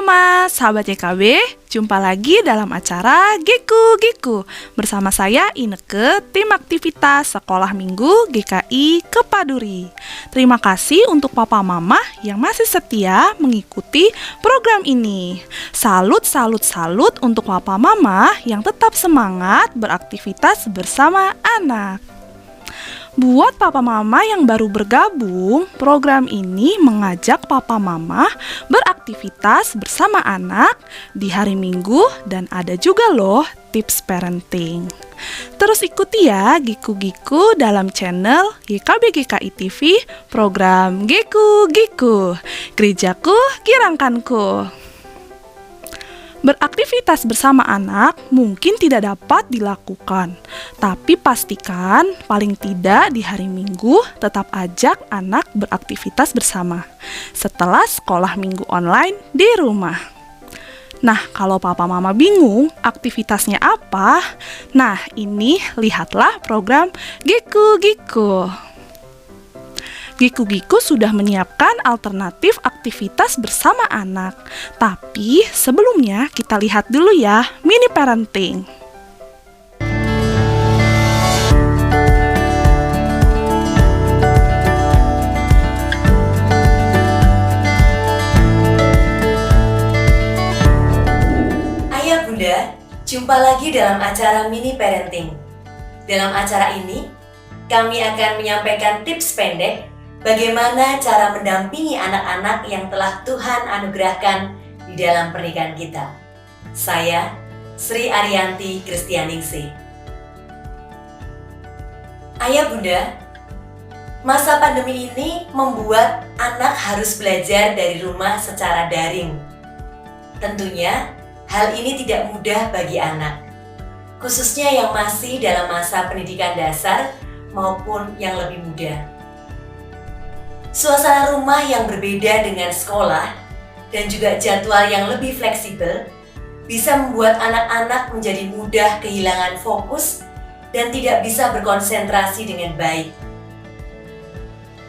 Mama, sahabat YKB, jumpa lagi dalam acara Geku. Bersama saya Ineke, tim aktivitas Sekolah Minggu GKI Kepaduri. Terima kasih untuk Papa Mama yang masih setia mengikuti program ini. Salut untuk Papa Mama yang tetap semangat beraktivitas bersama anak. Buat Papa Mama yang baru bergabung, program ini mengajak Papa Mama beraktivitas bersama anak di hari Minggu dan ada juga loh tips parenting. Terus ikuti ya Giku dalam channel YKB GKI TV program Giku, Gerejaku Girangkanku. Beraktivitas bersama anak mungkin tidak dapat dilakukan, tapi pastikan paling tidak di hari Minggu tetap ajak anak beraktivitas bersama setelah sekolah minggu online di rumah. Nah, kalau Papa Mama bingung aktivitasnya apa, nah ini lihatlah program Giku. Giku sudah menyiapkan alternatif aktivitas bersama anak. Tapi sebelumnya kita lihat dulu ya mini parenting. Ayah Bunda, jumpa lagi dalam acara mini parenting. Dalam acara ini, kami akan menyampaikan tips pendek bagaimana cara mendampingi anak-anak yang telah Tuhan anugerahkan di dalam pernikahan kita. Saya, Sri Ariyanti Kristianingsih. Ayah Bunda, masa pandemi ini membuat anak harus belajar dari rumah secara daring. Tentunya, hal ini tidak mudah bagi anak, khususnya yang masih dalam masa pendidikan dasar maupun yang lebih muda. Suasana rumah yang berbeda dengan sekolah dan juga jadwal yang lebih fleksibel bisa membuat anak-anak menjadi mudah kehilangan fokus dan tidak bisa berkonsentrasi dengan baik.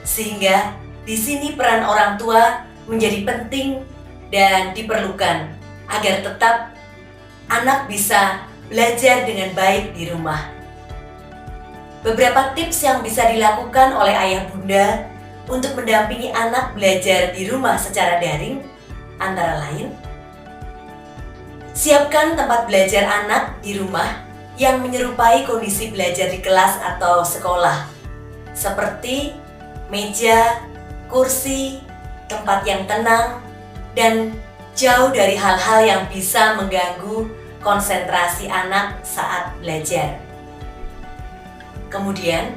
Sehingga di sini peran orang tua menjadi penting dan diperlukan agar tetap anak bisa belajar dengan baik di rumah. Beberapa tips yang bisa dilakukan oleh ayah bunda untuk mendampingi anak belajar di rumah secara daring, antara lain, siapkan tempat belajar anak di rumah yang menyerupai kondisi belajar di kelas atau sekolah, seperti meja, kursi, tempat yang tenang, dan jauh dari hal-hal yang bisa mengganggu konsentrasi anak saat belajar. Kemudian,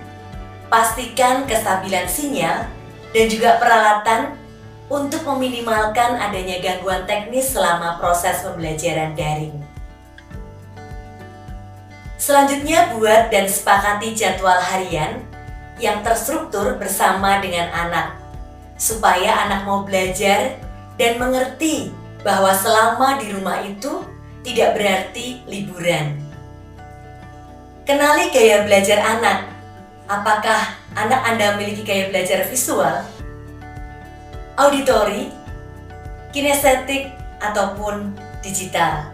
pastikan kestabilan sinyal dan juga peralatan untuk meminimalkan adanya gangguan teknis selama proses pembelajaran daring. Selanjutnya, buat dan sepakati jadwal harian yang terstruktur bersama dengan anak, supaya anak mau belajar dan mengerti bahwa selama di rumah itu tidak berarti liburan. Kenali gaya belajar anak. Apakah anak Anda memiliki gaya belajar visual, auditori, kinestetik, ataupun digital?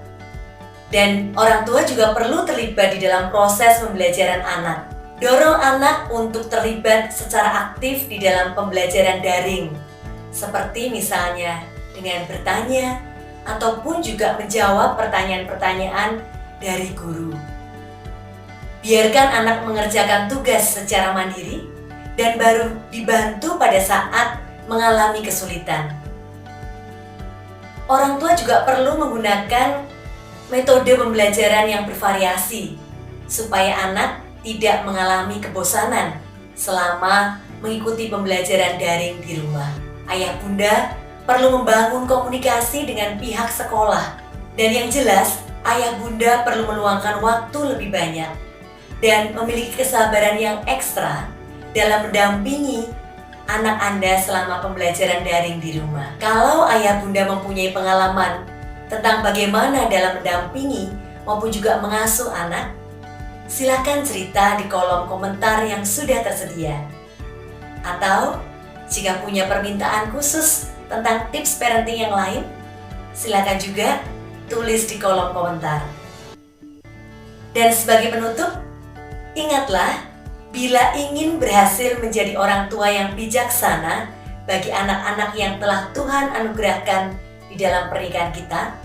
Dan orang tua juga perlu terlibat di dalam proses pembelajaran anak. Dorong anak untuk terlibat secara aktif di dalam pembelajaran daring, seperti misalnya dengan bertanya ataupun juga menjawab pertanyaan-pertanyaan dari guru. Biarkan anak mengerjakan tugas secara mandiri dan baru dibantu pada saat mengalami kesulitan. Orang tua juga perlu menggunakan metode pembelajaran yang bervariasi supaya anak tidak mengalami kebosanan selama mengikuti pembelajaran daring di rumah. Ayah bunda perlu membangun komunikasi dengan pihak sekolah, dan yang jelas ayah bunda perlu meluangkan waktu lebih banyak dan memiliki kesabaran yang ekstra dalam mendampingi anak Anda selama pembelajaran daring di rumah. Kalau ayah bunda mempunyai pengalaman tentang bagaimana dalam mendampingi maupun juga mengasuh anak, silakan cerita di kolom komentar yang sudah tersedia. Atau jika punya permintaan khusus tentang tips parenting yang lain, Silakan juga tulis di kolom komentar. Dan sebagai penutup, ingatlah, bila ingin berhasil menjadi orang tua yang bijaksana bagi anak-anak yang telah Tuhan anugerahkan di dalam pernikahan kita,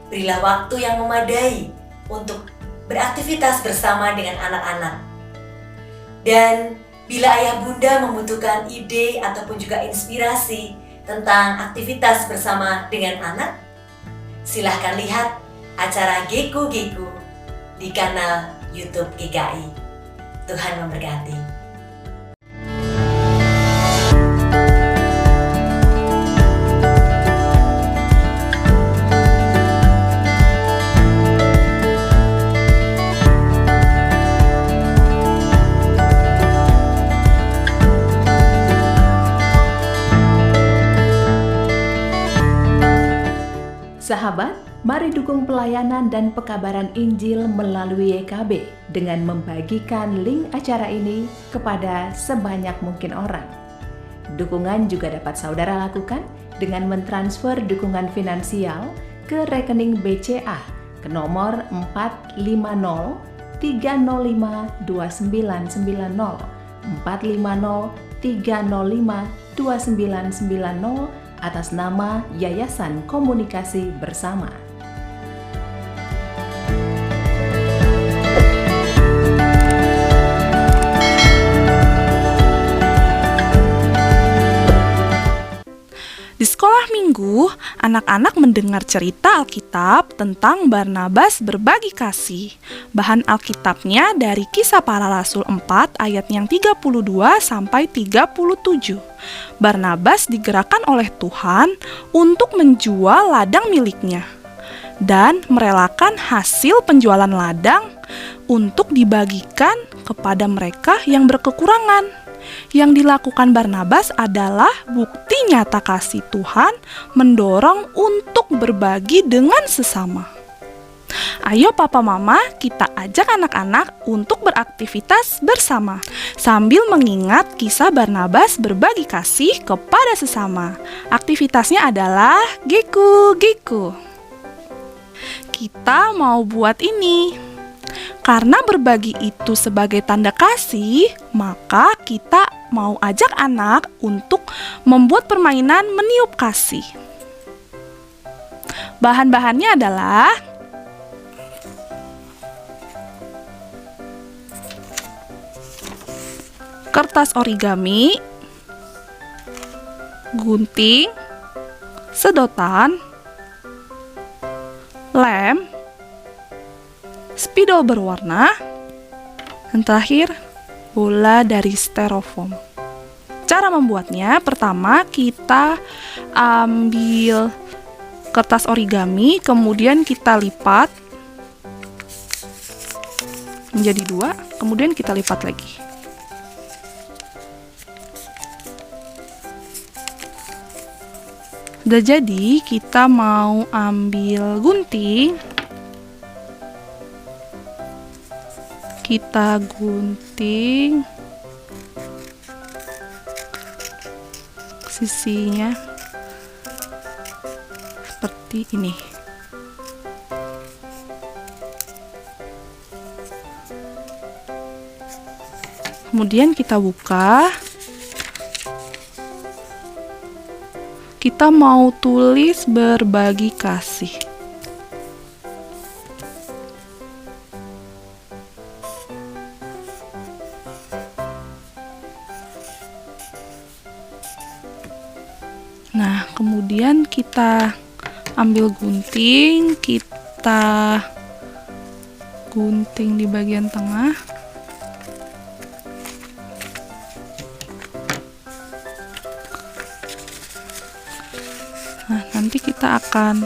berilah waktu yang memadai untuk beraktivitas bersama dengan anak-anak. Dan bila ayah bunda membutuhkan ide ataupun juga inspirasi tentang aktivitas bersama dengan anak, silahkan lihat acara Geku-Geku di kanal YouTube GKI. Tuhan memberkati. Sahabat, mari dukung pelayanan dan pekabaran Injil melalui YKB dengan membagikan link acara ini kepada sebanyak mungkin orang. Dukungan juga dapat saudara lakukan dengan mentransfer dukungan finansial ke rekening BCA ke nomor 450 305 2990 450 305 2990 atas nama Yayasan Komunikasi Bersama. Di sekolah minggu, anak-anak mendengar cerita Alkitab tentang Barnabas berbagi kasih. Bahan Alkitabnya dari Kisah Para Rasul 4 ayat yang 32 sampai 37. Barnabas digerakkan oleh Tuhan untuk menjual ladang miliknya dan merelakan hasil penjualan ladang untuk dibagikan kepada mereka yang berkekurangan. Yang dilakukan Barnabas adalah bukti nyata kasih Tuhan mendorong untuk berbagi dengan sesama. Ayo papa mama, kita ajak anak-anak untuk beraktivitas bersama sambil mengingat kisah Barnabas berbagi kasih kepada sesama. Aktivitasnya adalah Geku-Geku. Kita mau buat ini. Karena berbagi itu sebagai tanda kasih, maka kita mau ajak anak untuk membuat permainan meniup kasih. Bahan-bahannya adalah kertas origami, gunting, sedotan, lem, spidol berwarna, dan terakhir bola dari styrofoam. Cara membuatnya, pertama kita ambil kertas origami, kemudian kita lipat menjadi 2, kemudian kita lipat lagi. Udah jadi, kita mau ambil gunting. Kita gunting sisinya seperti ini. Kemudian kita buka. Kita mau tulis berbagi kasih. Nah, kemudian kita ambil gunting, kita gunting di bagian tengah. Nah, nanti kita akan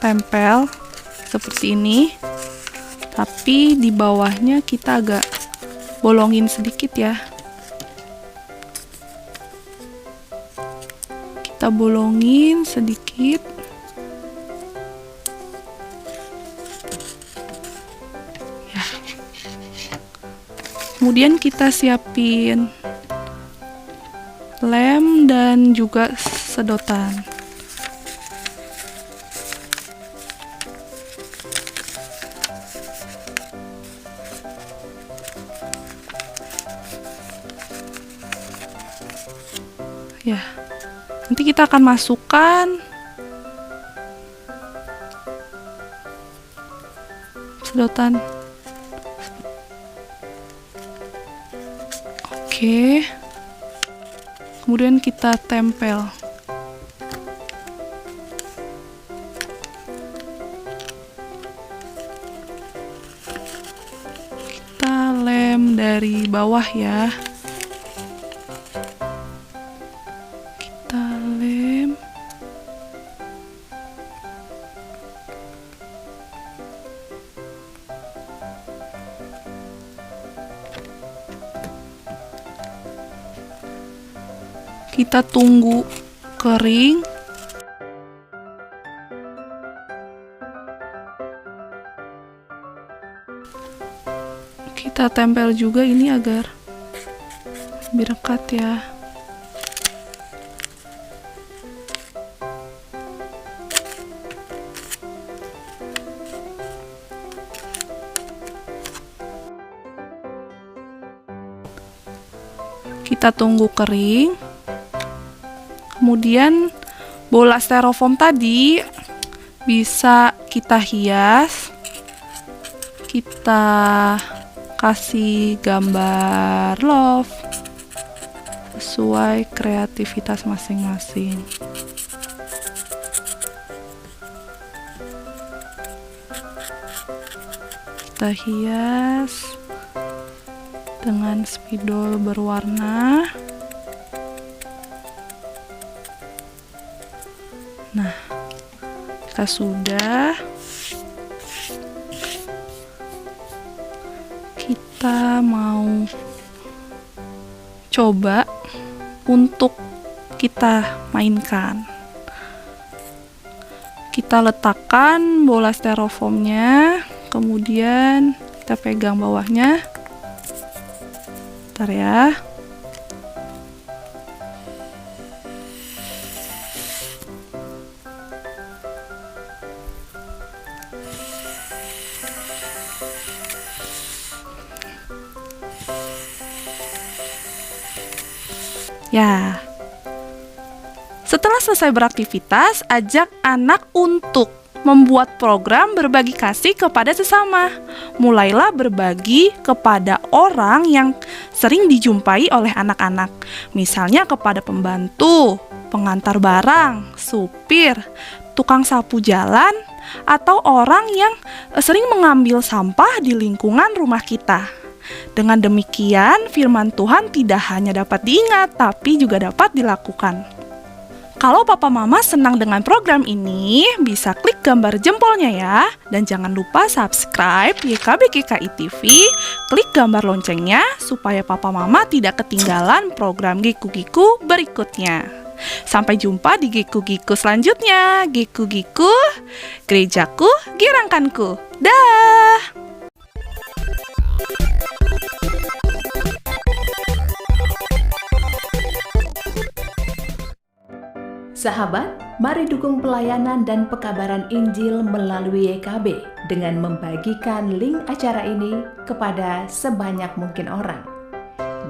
tempel seperti ini, tapi di bawahnya kita agak bolongin sedikit ya. Kita bolongin sedikit. Ya. Kemudian kita siapin lem dan juga sedotan. Ya, nanti kita akan masukkan sedotan. Oke. Kemudian kita tempel. Kita lem dari bawah ya. Kita lem. Kita tunggu kering. Kita tempel juga ini agar lebih rekat ya. Kita tunggu kering. Kemudian bola styrofoam tadi bisa kita hias. Kita kasih gambar love sesuai kreativitas masing-masing. Kita hias dengan spidol berwarna. Nah, kita sudah. Kita mau coba untuk kita mainkan. Kita letakkan bola styrofoamnya, kemudian kita pegang bawahnya. Bentar ya. Ya, setelah selesai beraktivitas, ajak anak untuk membuat program berbagi kasih kepada sesama. Mulailah berbagi kepada orang yang sering dijumpai oleh anak-anak, misalnya kepada pembantu, pengantar barang, supir, tukang sapu jalan, atau orang yang sering mengambil sampah di lingkungan rumah kita. Dengan demikian, firman Tuhan tidak hanya dapat diingat, tapi juga dapat dilakukan. Kalau papa mama senang dengan program ini, bisa klik gambar jempolnya ya. Dan jangan lupa subscribe YKB GKI TV, klik gambar loncengnya, supaya papa mama tidak ketinggalan program Giku-Giku berikutnya. Sampai jumpa di Giku-Giku selanjutnya. Giku-Giku, gerejaku, girangkanku. Dah! Sahabat, mari dukung pelayanan dan pekabaran Injil melalui YKB dengan membagikan link acara ini kepada sebanyak mungkin orang.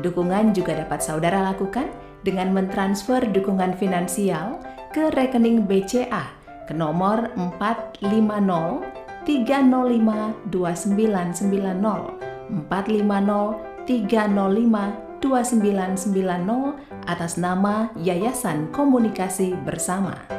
Dukungan juga dapat saudara lakukan dengan mentransfer dukungan finansial ke rekening BCA ke nomor 450 305 2990 450 305 2990 atas nama Yayasan Komunikasi Bersama.